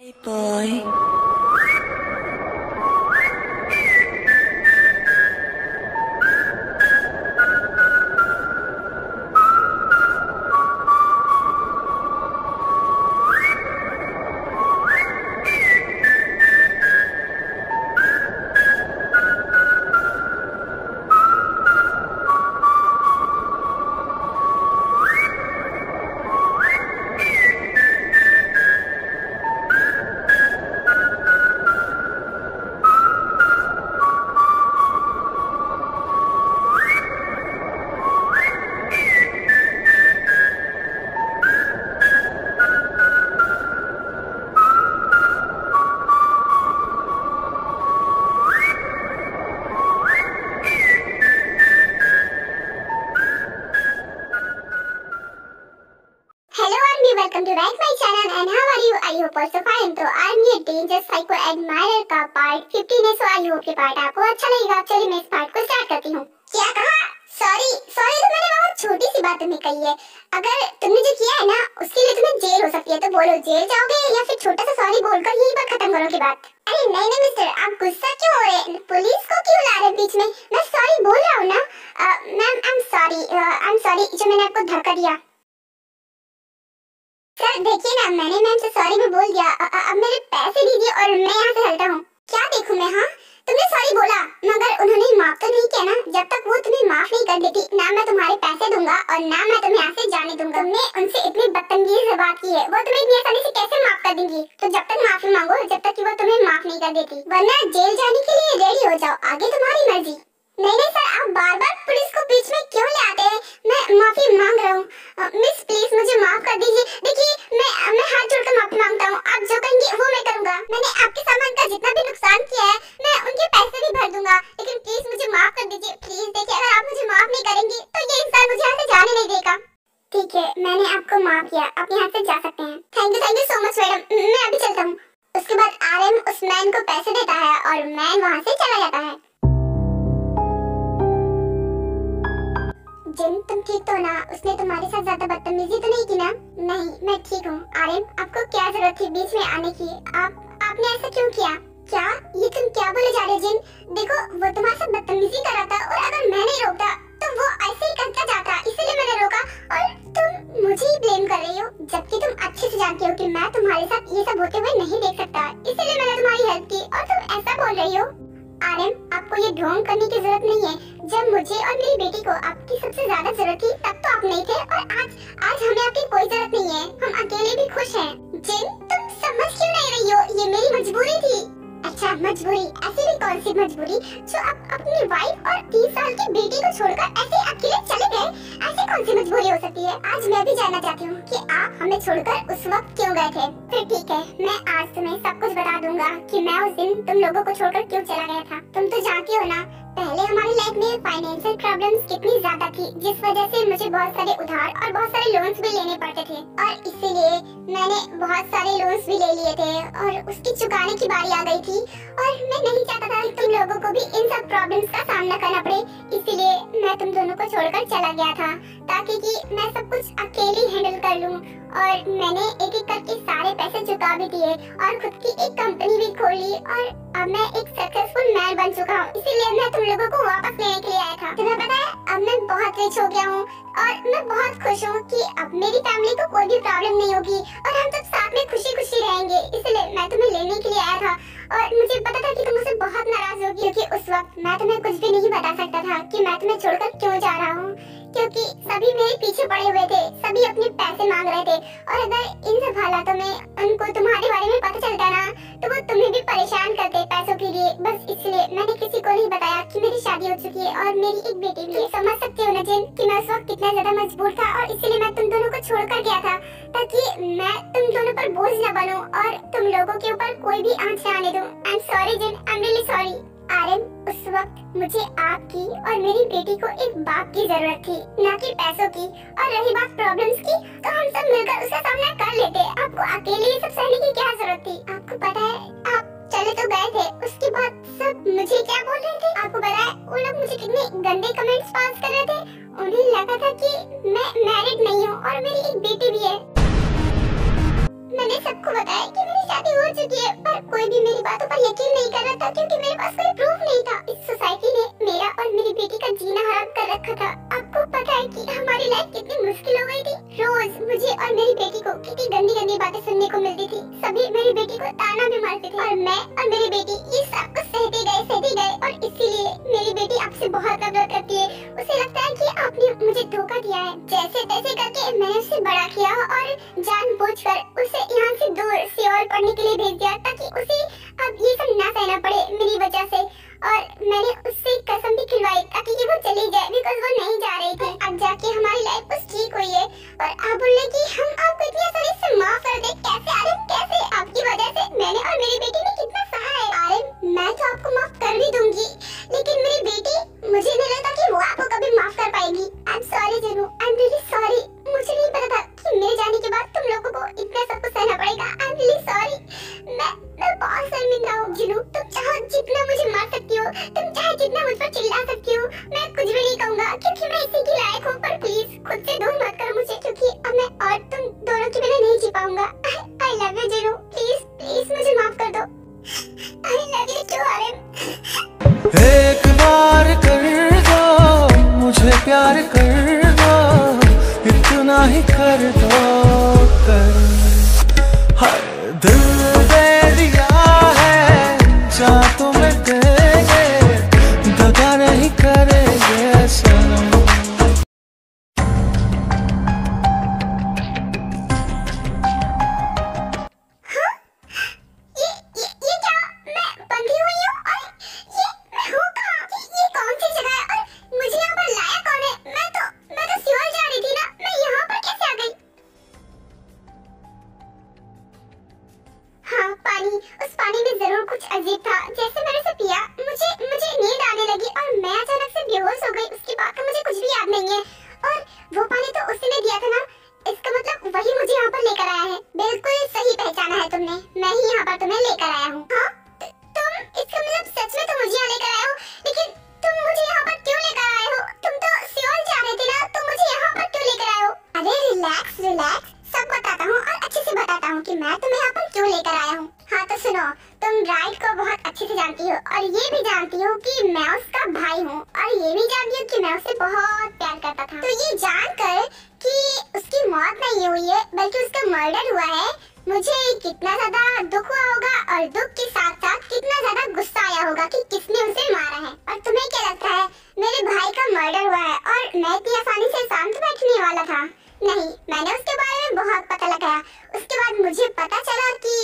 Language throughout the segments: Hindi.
Hey boy. Welcome to Right My Channel and how are you? I hope also fine. तो आज ये डेंजर साइको एडमायरर का पार्ट 15 है, सो आई होप ये पार्ट आपको अच्छा लगेगा। चलिए मैं इस पार्ट को स्टार्ट करती हूँ। क्या कहा? सॉरी तो मैंने बहुत छोटी सी बात तुम्हें कही है। अगर तुमने जो किया है ना उसके लिए तुम्हें जेल हो सकती है, तो बोलो जेल जाओगे या फिर छोटा सा सॉरी बोलकर यहीं पर खत्म करोगे बात। अरे नहीं मिस्टर, आप गुस्सा क्यों हो रहे हैं? पुलिस को क्यों ला रहे हैं बीच में? मैं सॉरी बोल रहा हूँ ना। मैम आई एम सॉरी जो मैंने आपको धक्का दिया। सर देखिए ना, मैंने मैम से सॉरी भी बोल दिया। अब मेरे पैसे दीजिए और मैं यहाँ से हटता हूँ। क्या देखूं मैं? हाँ तुमने सॉरी बोला मगर उन्होंने माफ तो नहीं किया ना। जब तक वो तुम्हें माफ नहीं कर देती ना मैं तुम्हारे पैसे दूंगा और ना मैं तुम्हें यहाँ से जाने दूंगा। तुमने उनसे इतनी बदतमीजी से बात की है, वो तुम्हें इतनी आसानी से कैसे माफ कर देंगी? तो जब तक माफी मांगो जब तक कि वो तुम्हें माफ नहीं कर देती, वरना जेल जाने के लिए रेडी हो जाओ। आगे तुम्हारी मर्जी। नहीं सर, आप बार-बार पुलिस को बीच में क्यों ले आते हैं? मैं माफी मांग रहा हूँ। मिस प्लीज मुझे माफ कर दीजिए। देखिए मैं हाथ जोड़कर माफी मांगता हूँ। आप जो कहेंगे वो मैं करूँगा। मैंने आपके सामान का जितना भी नुकसान किया है मैं उनके पैसे भी भर दूंगा, लेकिन प्लीज मुझे माफ कर दीजिए। प्लीज देखिए, अगर आप मुझे माफ नहीं करेंगे तो ये इंसान मुझे यहाँ से जाने नहीं देगा। ठीक है, मैंने आपको माफ किया, आप यहाँ से जा सकते हैं। Thank you so much madam, मैं अभी चलता हूँ। उसके बाद आरएम उस मैन को पैसे देता है और मैन वहाँ से चला जाता है। जिन तुम ठीक तो ना? उसने तुम्हारे साथ ज्यादा बदतमीजी तो नहीं की ना? नहीं, मैं ठीक हूँ। आर्यन आपको क्या जरूरत थी बीच में आने की? आपने ऐसा क्यों किया? क्या ये तुम क्या बोले जा रहे हो? जिन देखो, वो तुम्हारे साथ बदतमीजी कर रहा था और अगर मैं नहीं रोकता तो वो ऐसे ही करता जाता, इसलिए मैंने रोका और तुम मुझे ही ब्लेम कर रही हो, जबकि तुम अच्छे से जानती हो कि मैं तुम्हारे साथ ये सब होते हुए नहीं देख सकता, इसलिए मैंने तुम्हारी हेल्प की और तुम ऐसा बोल रही हो। आर्यन आपको ये ढोंग करने की जरूरत नहीं है। जब मुझे और मेरी बेटी को आपकी सबसे ज्यादा जरूरत थी तब तो आप नहीं थे और आज हमें आपकी कोई जरूरत नहीं है। हम अकेले भी खुश हैं। जिन तुम समझ क्यों नहीं रही हो? ये मेरी मजबूरी थी। अच्छा मजबूरी? ऐसी भी कौन सी मजबूरी जो आप अपनी वाइफ और 30 साल की बेटी को छोड़कर ऐसे अकेले चले गए? ऐसी कौन सी मजबूरी हो सकती है? आज मैं भी जानना चाहती हूँ कि आप हमें छोड़कर उस वक्त क्यों गए थे। फिर ठीक है, मैं आज तुम्हें सब कुछ बता दूंगा कि मैं उस दिन तुम लोगों को छोड़कर क्यों चला गया था। तुम तो जानती हो ना, पहले हमारी लाइफ में फाइनेंशियल प्रॉब्लम्स कितनी ज्यादा थी, जिस वजह से मुझे बहुत सारे उधार और बहुत सारे लोन्स भी लेने पड़ते थे और इसीलिए मैंने बहुत सारे लोन्स भी ले लिए थे और उसकी चुकाने की बारी आ गई थी और मैं नहीं चाहता था कि तुम लोगों को भी इन सब प्रॉब्लम्स का सामना करना पड़े, इसीलिए मैं तुम दोनों को छोड़कर चला गया था ताकि कि मैं सब कुछ अकेले हैंडल कर लूं। और मैंने एक एक करके सारे पैसे चुका भी दिए और खुद की एक कंपनी भी खोली और अब मैं एक सक्सेसफुल मैन बन चुका हूँ, इसीलिए मैं तुम लोगों को वापस लेने के लिए आया था। तुम्हें पता है अब मैं बहुत रिच हो गया हूँ और मैं बहुत खुश हूँ कि अब मेरी फैमिली को कोई भी प्रॉब्लम नहीं होगी और हम सब साथ में खुशी खुशी रहेंगे, इसलिए मैं तुम्हें लेने के लिए आया था। और मुझे पता था कि तुम मुझसे बहुत नाराज होगी क्योंकि उस वक्त मैं तुम्हें कुछ भी नहीं बता सकता था कि मैं तुम्हें छोड़कर क्यों जा रहा हूँ, क्योंकि सभी मेरे पीछे पड़े हुए थे, सभी अपने पैसे मांग रहे थे और अगर इन सब हालातों में उनको तुम्हारे बारे में पता चलता ना तो वो तुम्हें भी परेशान करते पैसों के लिए। बस इसलिए मैंने किसी को नहीं बताया कि मेरी शादी हो चुकी है और मेरी एक बेटी भी है। समझ सकते हो ना जिन कि मैं उस वक्त कितना ज्यादा मजबूर था और इसीलिए मैं तुम दोनों को छोड़कर गया था ताकि मैं तुम दोनों पर बोझ न बनूं और तुम लोगों के ऊपर कोई भी आंच न आने दूं। I am sorry Jin, I am really sorry. Aryan उस वक्त मुझे आपकी और मेरी बेटी को एक बाप की जरूरत थी, ना कि पैसों की। और रही बात प्रॉब्लम्स की तो हम सब मिलकर उसका सामना कर लेते। आपको अकेले ये सब सहने की क्या जरूरत थी? आपको पता है आप चले तो गए थे, उसके बाद सब मुझे क्या बोल रहे थे? आपको पता है वो लोग मुझे कितने गंदे कमेंट्स पास कर रहे थे? उन्हें लगा था कि मैं मैरिड नहीं हूँ और मेरी एक बेटी भी है। मैं मैंने सबको बताया कि मेरी शादी हो चुकी है, पर कोई भी मेरी बातों पर यकीन नहीं कर रहा था क्योंकि मेरे पास कोई प्रूफ नहीं था। इस सोसाइटी ने मेरा और मेरी बेटी का जीना हराम कर रखा था। आपको पता है कि हमारी लाइफ कितनी मुश्किल हो गई थी। रोज मुझे और मेरी बेटी को कितनी गंदी गंदी बातें सुनने को मिलती थी। सभी मेरी बेटी को ताना भी मारते थे और मैं और मेरी बेटी ये सब कुछ सहते गए और इसीलिए मेरी बेटी आपसे बहुत नफरत करती है। उसे लगता है कि आपने मुझे धोखा दिया है। जैसे तैसे करके मैंने उसे बड़ा किया और जानबूझकर उसे यहाँ से दूर सियोल पढ़ने के लिए भेज दिया ताकि उसे अब ये सब ना सहना पड़े मेरी वजह से। और मैंने उससे कसम भी खिलवाई ताकि वो चली जाए बिकॉज़ वो नहीं जा रही थी। अब जाके हमारी लाइफ कुछ ठीक हुई है और आप बोले कि हम आपको इतनी आसानी से माफ कर दे। कैसे आर्यन, कैसे? आपकी वजह से मैंने और मेरी बेटी ने कितना सहा है। आर्यन, मैं तो आपको माफ कर भी दूंगी, लेकिन मेरी बेटी, मुझे नहीं लगता कि वो आपको कभी माफ कर पाएगी। आई am sorry Jinu, I am really sorry. मुझे नहीं पता था कि मेरे जाने के बाद तुम लोगों को इतना सब कुछ सहना पड़ेगा। आई एम रियली सॉरी। मैं बहुत शर्मिंदा हूँ जिनू। तुम चाहो जितना मुझे मार सकती हो, तुम चाहे जितना मुझ पर चिल्ला सकती हो, मैं कुछ भी नहीं कहूँगा क्योंकि मैं इसी की लायक हूँ। पर प्लीज खुद से दूर मत करो मुझे क्योंकि अब मैं और तुम दोनों के बिना नहीं जी पाऊंगा। I love you Jinu, please please मुझे माफ कर दो। I love you too Aryan. एक बार कर दो मुझे प्यार कर दो, इतना ही कर दो कर। हर दिल दे दिया है जा तुम्हें देंगे, दगा नहीं करेंगे सनम। उस पानी में जरूर कुछ अजीब था। जैसे मैंने उसे पिया मुझे नींद आने लगी और मैं अचानक से बेहोश हो गई। उसके बाद का मुझे कुछ भी याद नहीं है। और वो पानी तो उसने दिया था ना, इसका मतलब वही मुझे यहाँ पर लेकर आया है। बिल्कुल सही पहचाना है तुमने, मैं ही यहाँ पर तुम्हें लेकर आया हूँ। हाँ तुम, इसका मतलब सच में तुम मुझे यहाँ लेकर आए हो, लेकिन तुम मुझे यहाँ पर क्यों लेकर आए हो? तुम तो सियोल जा रहे थे ना, तुम मुझे यहाँ पर क्यों लेकर आए हो? अरे रिलैक्स रिलैक्स, सब बताता हूँ और अच्छे से बताता हूँ कि मैं तुम्हें यहाँ पर क्यों लेकर आया हूँ। हाँ तो सुनो, तुम राइट को बहुत अच्छे से जानती हो और ये भी जानती हो कि मैं उसका भाई हूँ और ये भी जानती हो कि मैं उससे बहुत प्यार करता था। तो ये जानकर कि उसकी मौत नहीं हुई है बल्कि उसका मर्डर हुआ है, मुझे कितना ज्यादा दुख हुआ होगा और दुख के साथ साथ कितना ज्यादा गुस्सा आया होगा कि किसने उसे मारा है। और तुम्हें क्या लगता है मेरे भाई का मर्डर हुआ है और मैं इतनी आसानी से शांत बैठने वाला था? नहीं, मैंने उसके बारे में बहुत पता लगाया। उसके बाद मुझे पता चला कि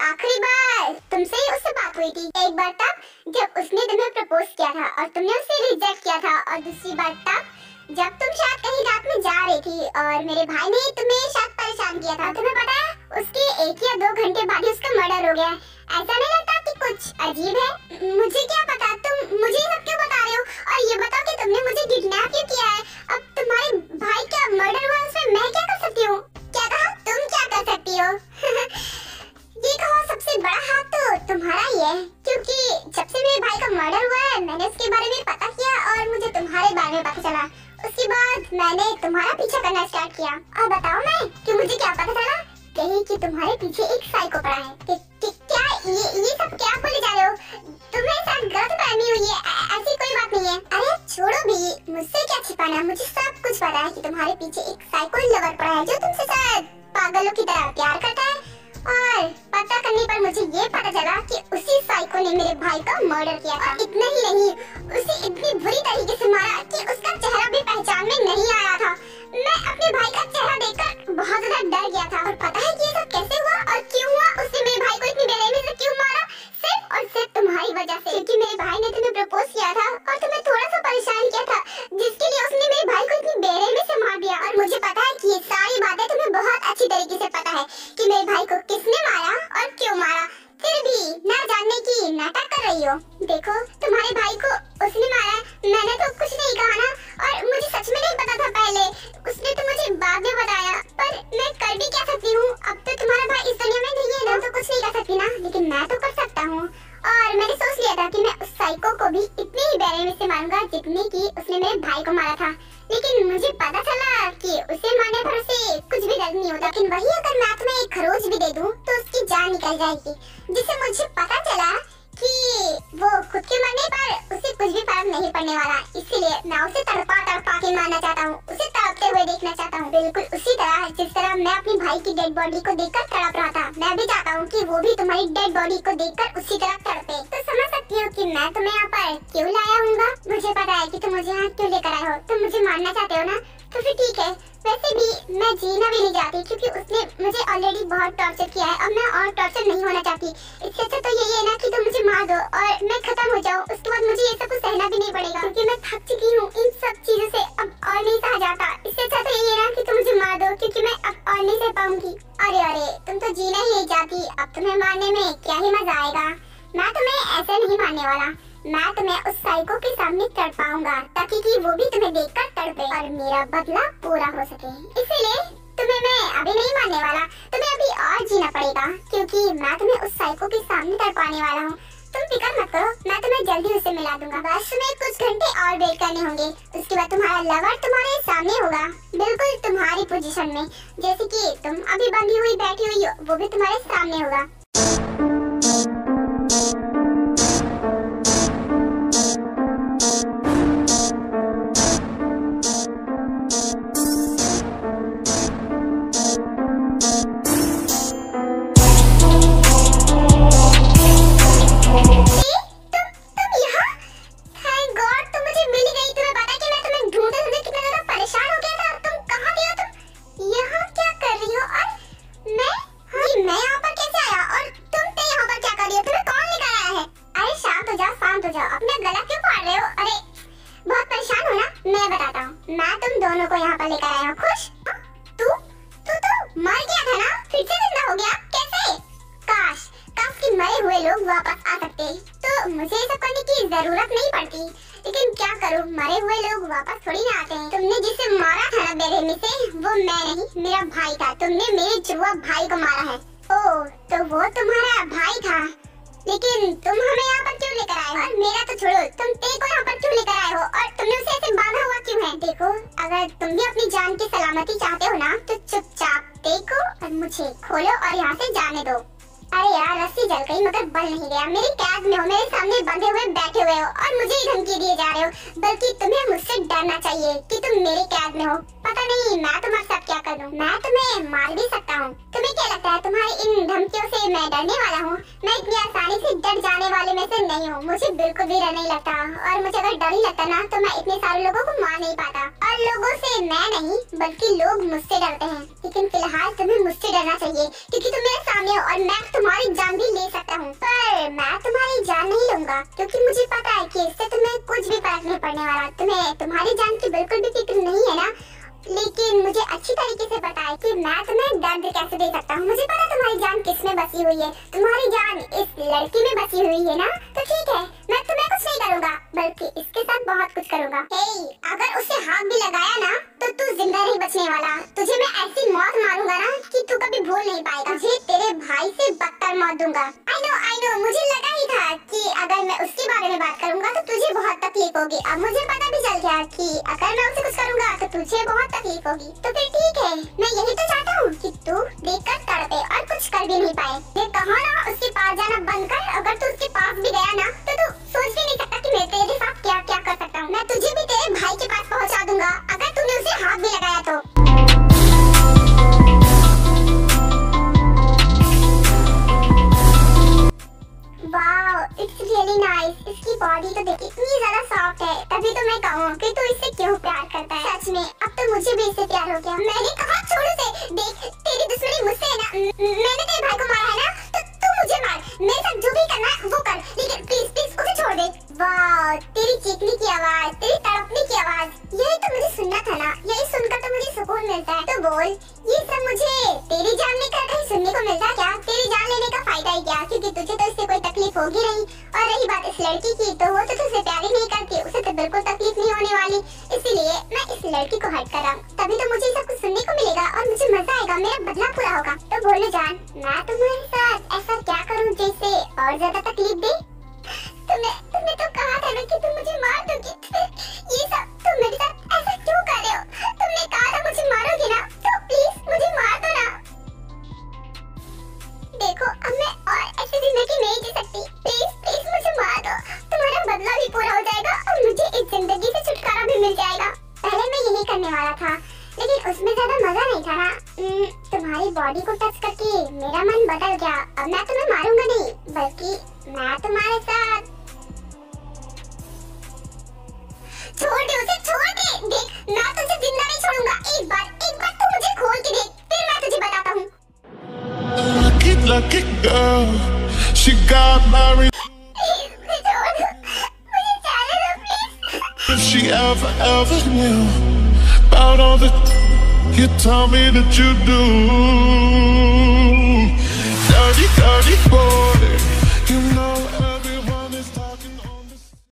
आखिरी बार तुमसे ही उससे बात हुई थी। एक बार तब जब उसने तुम्हें प्रपोज किया था और तुमने उसे रिजेक्ट किया था, और दूसरी बार तब जब तुम शायद कहीं रात में जा रही थी और मेरे भाई ने तुम्हें शायद परेशान किया था। तुम्हें पता है उसके 1 या 2 घंटे बाद ही उसका मर्डर हो गया। ऐसा नहीं लगता कि कुछ अजीब है? मुझे क्या पता, तुम मुझे सब क्यों बता रहे हो? और ये बताओ कि तुमने मुझे किडनैप क्यों किया है? अब तुम्हारे भाई का मर्डर हुआ, उसमें मैं क्या कर सकती हूँ? क्या कहा? तुम क्या कर सकती हो? ये कहो सबसे बड़ा हाथ तो तुम्हारा ही है, क्योंकि जब से मेरे भाई का मर्डर हुआ है मैंने उसके बारे में पता किया और मुझे तुम्हारे बारे में पता चला। उसके बाद मैंने तुम्हारा पीछा करना स्टार्ट किया। और बताओ मैं कि मुझे क्या पता चला? कहीं कि तुम्हारे पीछे एक साइको पड़ा है। क्या ये सब क्या बोले जा रहे हो? तुम्हें साथ गलतफहमी हुई है, ऐसी कोई बात नहीं है। अरे छोड़ो भी, मुझसे क्या छिपाना, मुझे सब कुछ पता है कि तुम्हारे पीछे एक साइको लवर पड़ा है जो तुमसे शायद पागलों की तरह प्यार करता है। और पता करने पर मुझे ये पता चला कि उसी साइको ने मेरे भाई का मर्डर किया था। इतना ही नहीं, उसे इतनी बुरी तरीके से मारा कि उसका चेहरा भी पहचान में नहीं आया था। मैं अपने भाई का चेहरा देखकर बहुत ज्यादा डर गया था। और पता है कि ये सब कैसे हुआ और क्यों हुआ? उसने मेरे भाई को इतनी बेरहमी से क्यों मारा? सिर्फ और सिर्फ तुम्हारी वजह से, क्योंकि मेरे भाई ने तुम्हें प्रपोज किया था और तुम्हें थोड़ा सा परेशान किया था, जिसके लिए उसने मेरे भाई को इतनी बेरहमी से मार दिया। और मुझे पता है कि ये सारी बातें तुम्हें बहुत अच्छी तरीके से पता है कि मेरे भाई को किसने मारा और क्यों मारा, फिर भी ना जानने की नाटक कर रही हो। देखो तुम्हारे भाई को उसने मारा, मैंने तो कुछ नहीं कहा ना, और मुझे सच में नहीं पता था पहले, उसने तो मुझे बाद में बताया। पर मैं कर भी क्या सकती हूँ? अब तो तुम्हारा भाई इस दुनिया में नहीं है ना, तो कुछ नहीं कर सकती ना, लेकिन मैं तो कर सकता हूँ। और मैंने सोच लिया था कि मैं उस साइको को भी इतनी ही बेरहमी से मारूंगा जितनी की उसने मेरे भाई को मारा था। लेकिन मुझे पता चला कि उसे मारने पर उसे कुछ भी गलत नहीं होता। लेकिन वही अगर मैं तुम्हें एक खरोच भी दे दूं तो उसकी जान निकल जाएगी, जिससे मुझे पता चला कि वो खुद के मरने पर उसे कुछ भी फर्क नहीं पड़ने वाला। इसीलिए मैं उसे तड़पा तड़पा के मारना चाहता हूँ, उसे तड़पते हुए देखना चाहता हूँ, बिल्कुल उसी तरह जिस तरह मैं अपनी भाई की डेड बॉडी को देखकर तड़प रहा था। मैं भी चाहता हूँ कि वो भी तुम्हारी डेड बॉडी को देखकर उसी तरह तड़पे। तो समझ सकती हो कि मैं तुम्हें यहाँ पर क्यों लाया हूँगा। मुझे पता है कि तुम मुझे यहाँ क्यों लेकर आए हो, तुम मुझे मारना चाहते हो ना, तो फिर ठीक है। वैसे भी मैं जीना भी नहीं चाहती, क्योंकि उसने मुझे ऑलरेडी बहुत टॉर्चर किया है और मैं और टॉर्चर नहीं होना चाहती। इससे अच्छा तो यही है ना कि तुम मुझे मार दो और मैं खत्म हो जाऊं। उसके बाद मुझे ये सब कुछ सहना भी नहीं पड़ेगा, क्योंकि मैं थक चुकी हूँ इन सब चीजों से, अब और नहीं सहा जाता। इससे अच्छा तो यही है ना कि तुम मुझे मार दो, क्योंकि मैं अब और नहीं सह पाऊंगी। अरे अरे, तुम तो जीना ही नहीं चाहती, अब तुम्हें मारने में क्या ही मजा आएगा। मैं तुम्हें ऐसे नहीं मारने वाला, मैं तुम्हें उस साइको के सामने तड़पाऊंगा ताकि कि वो भी तुम्हें देखकर तड़पे और मेरा बदला पूरा हो सके। इसीलिए तुम्हें मैं अभी नहीं मारने वाला, तुम्हें अभी और जीना पड़ेगा, क्योंकि मैं तुम्हें उस साइको के सामने तड़पाने वाला हूँ। तुम फिक्र मत करो, मैं तुम्हें जल्दी उससे मिला दूंगा। बस तुम्हें कुछ घंटे और वेट करने होंगे, उसके बाद तुम्हारा लवर तुम्हारे सामने होगा, बिल्कुल तुम्हारी पोजीशन में, जैसे कि तुम अभी बंधी हुई बैठी हुई हो, वो भी तुम्हारे सामने होगा। मैं तुम दोनों को यहाँ पर लेकर आया हूँ। खुश? तू तू तो मर गया था ना, फिर से जिंदा हो गया कैसे? काश काश कि मरे हुए लोग वापस आ सकते, तो मुझे ये सब करने की जरूरत नहीं पड़ती। लेकिन क्या करूँ, मरे हुए लोग वापस थोड़ी ना आते हैं। तुमने जिसे मारा था ना बेरहमी से, वो मैं नहीं, मेरा भाई था। तुमने मेरे जुआ भाई को मारा है। ओह, तो वो तुम्हारा भाई था, लेकिन तुम हमें यहाँ पर क्यों लेकर आए हो? और मेरा तो छोड़ो, तुम ते को यहाँ पर क्यों लेकर आए हो और तुमने उसे ऐसे बांधा हुआ क्यों है? देखो, अगर तुम भी अपनी जान की सलामती चाहते हो ना, तो चुपचाप ते को और मुझे खोलो और यहाँ से जाने दो। अरे यार, रस्सी जल गई मगर बल नहीं गया। मेरी कैद में हो, मेरे सामने बंधे हुए बैठे हुए हो और मुझे ही धमकी दिए जा रहे हो, बल्कि तुम्हें मुझसे डरना चाहिए कि तुम मेरे कैद में हो। पता नहीं मैं तुम्हारे साथ क्या कर दूं। मैं तुम्हें मार भी सकता हूँ। तुम्हें क्या लगता है तुम्हारी इन धमकियों से मैं डरने वाला हूँ? मैं इतनी आसानी से डर जाने वाले में से नहीं हूँ। मुझे बिल्कुल भी डर नहीं लगता, और मुझे अगर डर ही लगता ना तो मैं इतने सारे लोगों को मार नहीं पाता। और लोगों से मैं नहीं, बल्कि लोग मुझसे डरते हैं। लेकिन फिलहाल तुम्हें मुझसे डरना चाहिए, क्योंकि तुम मेरे सामने हो और मैं तुम्हारी जान भी ले सकता हूँ। पर मैं तुम्हारी जान नहीं लूंगा, क्योंकि मुझे पता है कि इससे तुम्हें कुछ भी फर्क नहीं पड़ने वाला। तुम्हें तुम्हारी जान की बिल्कुल भी फिक्र नहीं है ना। लेकिन मुझे अच्छी तरीके से पता है कि मैं तुम्हें दर्द कैसे दे सकता हूँ। मुझे पता तुम्हारी जान किसमें बसी हुई है। तुम्हारी जान इस लड़की में बसी हुई है ना, तो ठीक है, मैं तुम्हें कुछ नहीं करूँगा, बल्कि इसके साथ बहुत कुछ करूँगा। अगर उसे हाथ भी लगाया ना, तो तू जिंदा नहीं बचने वाला। तुझे मैं ऐसी मौत मारूंगा ना कि तू कभी भूल नहीं पाएगा। तुझे तेरे भाई से बदतर मौत दूंगा। I know, मुझे लगा ही था कि अगर मैं उसके बारे में बात करूंगा तो तुझे बहुत तकलीफ होगी। अब मुझे पता भी चल गया कि अगर मैं उसे कुछ करूंगा तो तुझे बहुत तकलीफ होगी। तो फिर ठीक है, मैं यही तो चाहता हूँ कि तू देखकर तड़पे और कुछ कर भी नहीं पाए। ये कहो ना, उसके पास जाना बंद कर। अगर तू उसके पास भी गया ना, तो तू सोच भी नहीं सकता कि मैं तेरे साथ क्या क्या कर सकता हूँ। मैं तुझे भी तेरे भाई के पास पहुँचा दूंगा अगर तूने उसे हाथ भी लगाया तो। Wow, it's really nice. इसकी बॉडी तो देखिए इतनी ज्यादा सॉफ्ट है, तभी तो मैं कहूँ कि तू इससे क्यों प्यार करता है। सच में अब तो मुझे भी इससे प्यार हो गया। मैंने कहा छोड़ उसे। देख, तेरी दुश्मनी मुझसे है ना, मैंने तेरे भाई को मारा है ना, तो तू मुझे मार। मेरे साथ जो भी करना है वो कर, लेकिन प्लीज प्लीज उसे छोड़ दे। वाह, तेरी चीखने की आवाज, तेरी तड़पने की आवाज, यही तो मुझे सुनना था ना। यही सुनकर तो मुझे सुकून मिलता है। तो बोल, ये सब मुझे तेरी जान लेकर कहीं सुनने को मिलता क्या? तेरी जान लेने का फायदा ही क्या, क्योंकि तुझे तो इससे कोई तकलीफ होगी नहीं। और रही बात इस लड़की की, तो वो तो तुझसे प्यार ही नहीं करती, उसे तो बिल्कुल तकलीफ नहीं होने वाली। इसीलिए मैं इस लड़की को हट कर रहा हूँ, तभी तो मुझे सब कुछ सुनने को मिलेगा और मुझे मजा आएगा, मेरा बदला पूरा होगा। तो बोलो जान, मैं तुम्हारे साथ ऐसा क्या करूँ जिससे और ज्यादा तकलीफ दे? तुमने तो कहा था ना कि तुम मुझे मार दोगी। ये सब तुम मेरे साथ ऐसा क्यों कर रहे हो? तुमने कहा था मुझे मारोगे ना, तो प्लीज मुझे मार दो ना। उसमें ज्यादा मजा नहीं था ना। तुम्हारी बॉडी को टच करके मेरा मन बदल गया। अब मैं तुम्हें मारूंगा नहीं, बल्कि मैं तुम्हारे साथ। छोड़ दे उसे, छोड़ दे। देख, मैं तुझे जिंदा नहीं छोड़ूंगा। एक बार तू मुझे खोल के देख, फिर मैं तुझे बताता हूँ। Lucky girl, she got married. If she ever knew about all the you tell me that you do, dirty boy, you know.